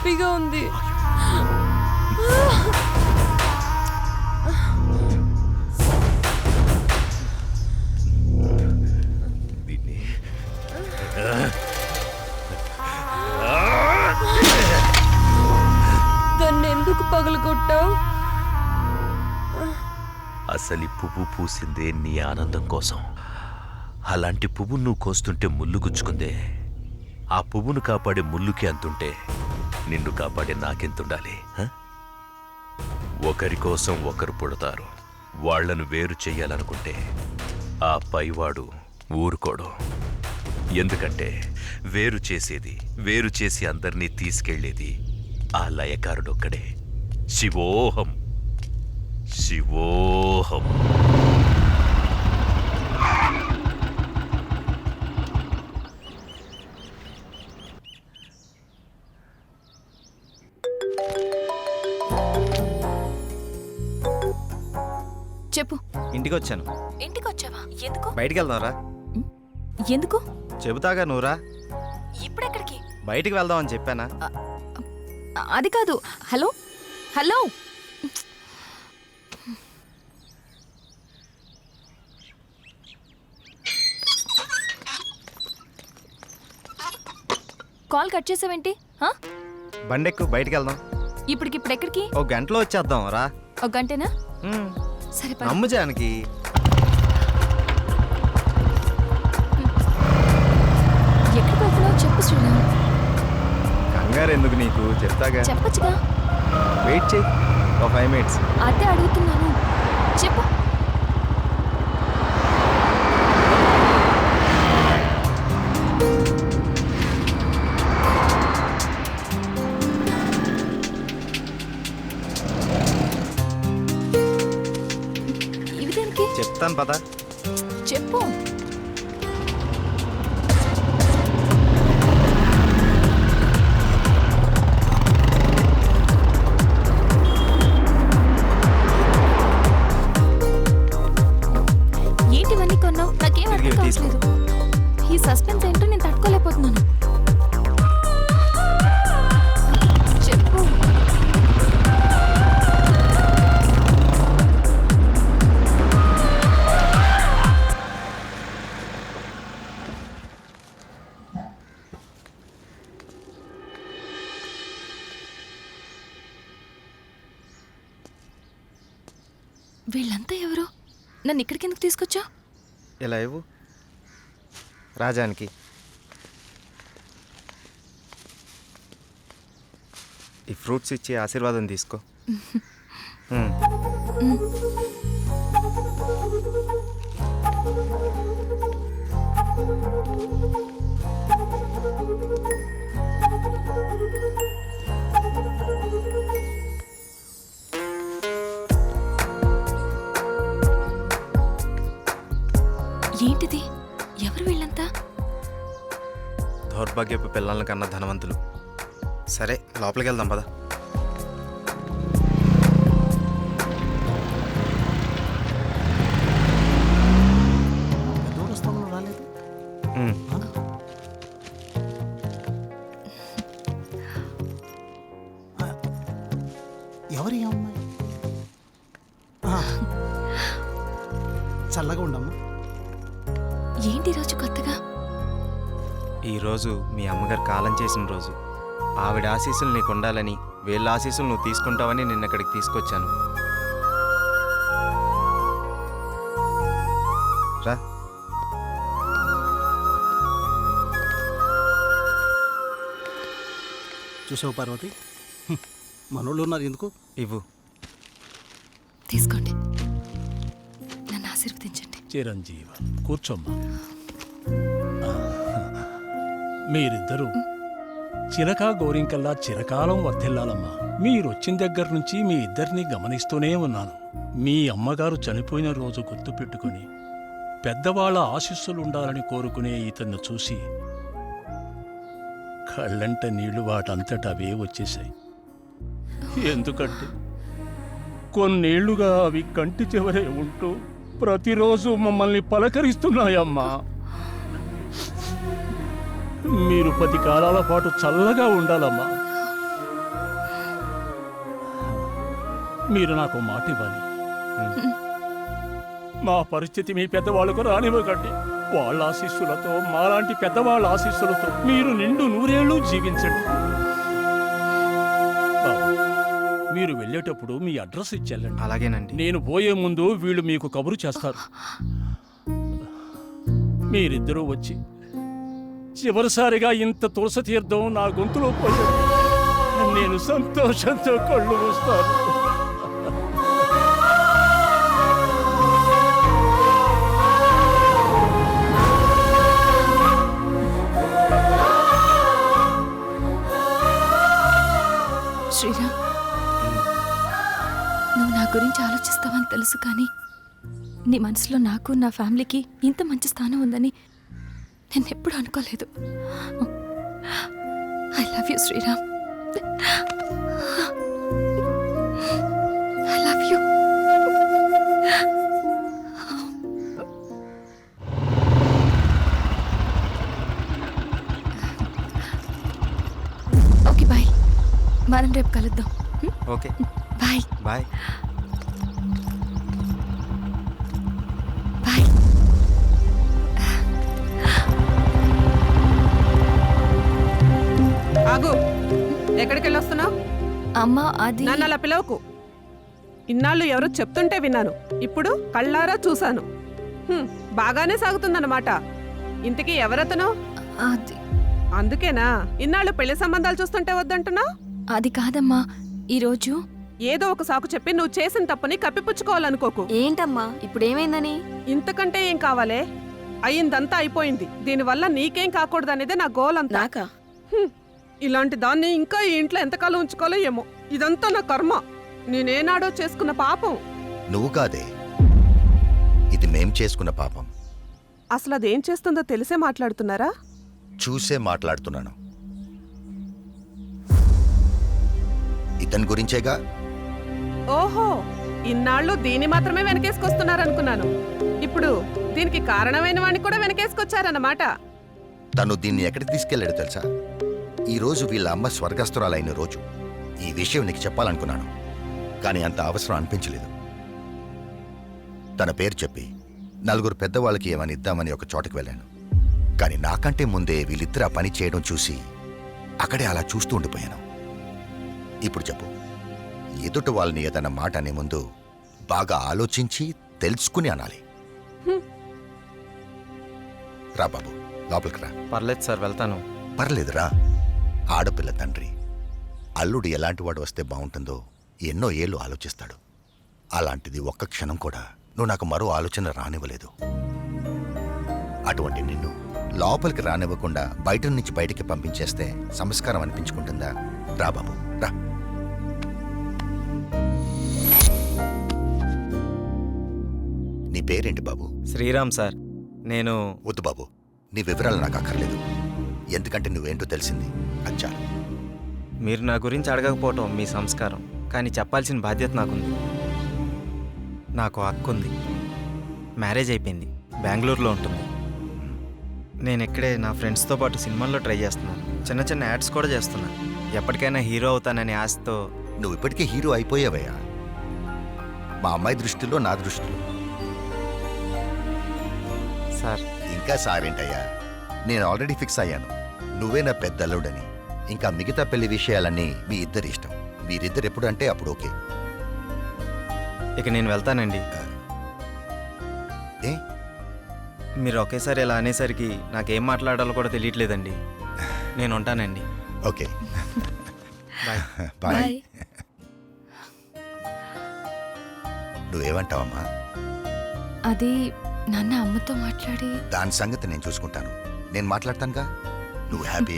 నొప్పిగా ఉంది. దాన్ని ఎందుకు పగలగొట్టావు? అసలు పువ్వు పూసిందే నీ ఆనందం కోసం. అలాంటి పువ్వు నువ్వు కోస్తుంటే ముళ్ళు గుచ్చుకుందే. ఆ పువ్వును కాపాడే ముళ్ళుకి అంతుంటే నిన్ను కాపాడే నాకెంతుండాలి? ఒకరి కోసం ఒకరు పుడతారు. వాళ్లను వేరు చెయ్యాలనుకుంటే ఆ పైవాడు ఊరుకోడు. ఎందుకంటే వేరు చేసి అందర్నీ తీసుకెళ్లేది ఆ లయకారుడొక్కడే. శివోహం శివోహం. చెప్పు. ఇంటికి వచ్చాను. ఇంటికి వచ్చావా? ఎందుకు? బయటికి వెళ్దాంరా. ఎందుకు? చెబుతాగా నువ్వురా. ఇప్పుడెక్కడికి? బయటికి వెళ్దామని చెప్పానా? అది కాదు. హలో హలో, కాల్ కట్ చేసావేంటి? బండెక్కు, బయటికి వెళ్దాం. ఇప్పటికిప్పుడు ఎక్కడికి? ఒక గంటలో వచ్చేద్దాం రా. ఒక గంటేనా? సరే పద. నమ్ము జానకి. ఎక్కడికి వెళ్తున్నావు చెప్పు శ్రీరామ్. కంగారు ఎందుకు నీకు, చెప్తాగా. చెప్పచ్చుగా. వెయిట్ చేయి ఒక 5 minutes. అదే అడుగుతున్నాను, చెప్పు. ఇవి దేనికి? చెప్తాను పద. చెప్పు. ఏంటివన్నీ కొన్నావు? నాకేం అర్థం కావట్లేదు. ఈ సస్పెన్స్ ఏంటో నేను తట్టుకోలేకపోతున్నాను. చెప్పు. వీళ్ళంతా ఎవరు? నన్ను ఇక్కడికి ఎందుకు తీసుకొచ్చా? ఇలా ఇవ్వు రాజానికి. ఈ ఫ్రూట్స్ ఇచ్చి ఆశీర్వాదం తీసుకో. ఏంటిది? ఎవరు వీళ్ళంతా? దౌర్భాగ్యపు పిల్లల కన్నా ధనవంతులు. సరే లోపలికి వెళ్దాం పద. ఎవరి అమ్మాయి? చల్లగా ఉండమ్మా. ఏంటి రోజు కొత్తగా? ఈరోజు మీ అమ్మగారు కాలం చేసిన రోజు. ఆవిడ ఆశీస్సులు నీకు ఉండాలని, వీళ్ళ ఆశీస్సులు నువ్వు తీసుకుంటావని నిన్న ఇక్కడికి తీసుకొచ్చాను. రా. చూసావు పార్వతి, మనోళ్ళు ఉన్నారు ఎందుకు? ఇవ్వు. తీసుకోండి, నన్ను ఆశీర్వదించండి. చిరంజీవ కూర్చోమ్మా. మీరిద్దరూ చిలకా గోరింకల్లా చిరకాలం వర్ధిల్లాలమ్మా. మీరొచ్చిన దగ్గర నుంచి మీ ఇద్దరిని గమనిస్తూనే ఉన్నాను. మీ అమ్మగారు చనిపోయిన రోజు గుర్తుపెట్టుకుని పెద్దవాళ్ల ఆశీస్సులుండాలని కోరుకునే ఇతన్ని చూసి కళ్ళంట నీళ్లు వాటంతట అవే వచ్చేశాయి. ఎందుకంటే కొన్నేళ్లుగా అవి కంటి చివరే ఉంటూ ప్రతిరోజు మమ్మల్ని పలకరిస్తున్నాయమ్మా. మీరు 10 కాలాల పాటు చల్లగా ఉండాలమ్మా. మీరు నాకు మాట ఇవ్వాలి. మా పరిస్థితి మీ పెద్దవాళ్ళకు రానివ్వకండి. వాళ్ళ ఆశీస్సులతో, మాలాంటి పెద్దవాళ్ళ ఆశీస్సులతో మీరు నిండు నూరేళ్ళు జీవించండి. బాబు, మీరు వెళ్ళేటప్పుడు మీ అడ్రస్ ఇచ్చెళ్ళండి. అలాగేనండి. నేను పోయే ముందు వీళ్ళు మీకు కబురు చేస్తారు. మీరిద్దరూ వచ్చి చివరిసారిగా ఇంత తులసి తీర్థం నా గొంతులో పోయారు. నేను సంతోషంతో కళ్ళు మూస్తాను. శ్రీరామ్, నువ్వు నా గురించి ఆలోచిస్తావని తెలుసు, కానీ నీ మనసులో నాకు, నా ఫ్యామిలీకి ఇంత మంచి స్థానం ఉందని నేను ఎప్పుడు అనుకోలేదు. I love you Sriram. I love you. Okay bye, మనం రేపు కలుద్దాం. Okay, bye bye. బాయ్. ఆగు, ఎక్కడికి వెళ్ళొస్తున్నావు? అమ్మా, అది నన్ను అలా పిలవకు. ఇన్నాళ్ళు ఎవరో చెప్తుంటే విన్నాను, ఇప్పుడు కళ్ళారా చూశాను. బాగానే సాగుతుందన్నమాట. ఇంతకీ ఎవరతను? అది అందుకేనా ఇన్నాళ్ళు పెళ్లి సంబంధాలు చూస్తుంటే వద్దంటున్నా? అది కాదమ్మా, ఈరోజు ఏదో ఒక సాకు చెప్పి నువ్వు చేసిన తప్పుని కప్పిపుచ్చుకోవాలనుకోకు. ఏంటమ్మా ఇప్పుడు ఏమైందని? ఇంతకంటే ఏం కావాలే? అయ్యిందంతా అయిపోయింది. దీనివల్ల నీకేం కాకూడదనేదే నా గోల్ అంతా. ఇలాంటి దాన్ని ఇంకా ఈ ఇంట్లో ఎంతకాలం ఉంచుకోవాలో ఏమో. ఇదంతా నా కర్మ. నేనేనాడో చేసుకున్న పాపం. నువ్వు కాదే, ఇది మేం చేసుకున్న పాపం. అసలు అదేం చేస్తుందో తెలిసే మాట్లాడుతున్నారా? చూసే మాట్లాడుతున్నాను. ఇతని గురించేగా. ఓహో, ఇన్నాళ్ళు దీన్ని మాత్రమే వెనకేసుకొస్తున్నారనుకున్నాను. ఇప్పుడు దీనికి కారణమైన వాడిని కూడా వెనకేసుకొచ్చారన్నమాట. తను దీన్ని ఎక్కడికి తీసుకెళ్లాడు తెలుసా? ఈ రోజు వీళ్ళ అమ్మ స్వర్గస్థురాలైన రోజు. ఈ విషయం నీకు చెప్పాలనుకున్నాను, కానీ అంత అవసరం అనిపించలేదు. తన పేరు చెప్పి నలుగురు పెద్దవాళ్ళకి ఏమని ఇద్దామని ఒక చోటకి వెళ్ళాను. కానీ నాకంటే ముందే వీళ్ళిద్దరు ఆ పని చేయడం చూసి అక్కడే అలా చూస్తూ ఉండిపోయాను. ఇప్పుడు చెప్పు, ఎదుట వాళ్ళని ఏదన్న మాట అనే ముందు బాగా ఆలోచించి తెలుసుకుని అనాలి. రా బాబు, లోపలికి రా. పర్లేదు సార్, వెళ్తాను. పర్లేదురా. ఆడపిల్ల తండ్రి, అల్లుడు ఎలాంటివాడు వస్తే బాగుంటుందో ఎన్నో ఏళ్ళు ఆలోచిస్తాడు. అలాంటిది ఒక్క క్షణం కూడా నువ్వు నాకు మరో ఆలోచన రానివ్వలేదు. అటువంటి నిన్ను లోపలికి రానివ్వకుండా బయట నుంచి బయటికి పంపించేస్తే సంస్కారం అనిపించుకుంటుందా? రా బాబు, రా. నీ పేరేంటి బాబు? శ్రీరామ్ సార్. నేను వద్దు బాబు, నీ వివరాలు నాకు అక్కర్లేదు. ఎందుకంటే నువ్వేంటో తెలిసింది, అచ్చా. మీరు నా గురించి అడగకపోవటం మీ సంస్కారం, కానీ చెప్పాల్సిన బాధ్యత నాకుంది. నాకు అక్క ఉంది, మ్యారేజ్ అయిపోయింది, బెంగళూరులో ఉంటుంది. నేను ఇక్కడే నా ఫ్రెండ్స్తో పాటు సినిమాల్లో ట్రై చేస్తున్నాను. చిన్న చిన్న యాడ్స్ కూడా చేస్తున్నా. ఎప్పటికైనా హీరో అవుతాననే ఆశతో. నువ్వు ఇప్పటికే హీరో అయిపోయావయ్యా. మా అమ్మాయి దృష్టిలో, నా దృష్టిలో. సార్, ఇంకా సారేంటయ్యా, నేను ఆల్రెడీ ఫిక్స్ అయ్యాను. నువ్వే నా పెద్ద అల్లుడని. ఇంకా మిగతా పెళ్లి విషయాలన్నీ మీ ఇద్దరి ఇష్టం. మీరిద్దరు ఎప్పుడు అంటే అప్పుడు ఓకే. ఇక నేను వెళ్తానండి. ఏ? మీరు ఒకేసారి ఇలా అనేసరికి నాకేం మాట్లాడాలో కూడా తెలియట్లేదండి. నేను ఉంటానండి. Okay, bye. బాయ్. బాయ్. నువ్వేమంటావమ్మా? అది నాన్న అమ్మతో మాట్లాడి దాని సంగతి నేను చూసుకుంటాను. నేను మాట్లాడతానుగా. నువ్వు హ్యాపీ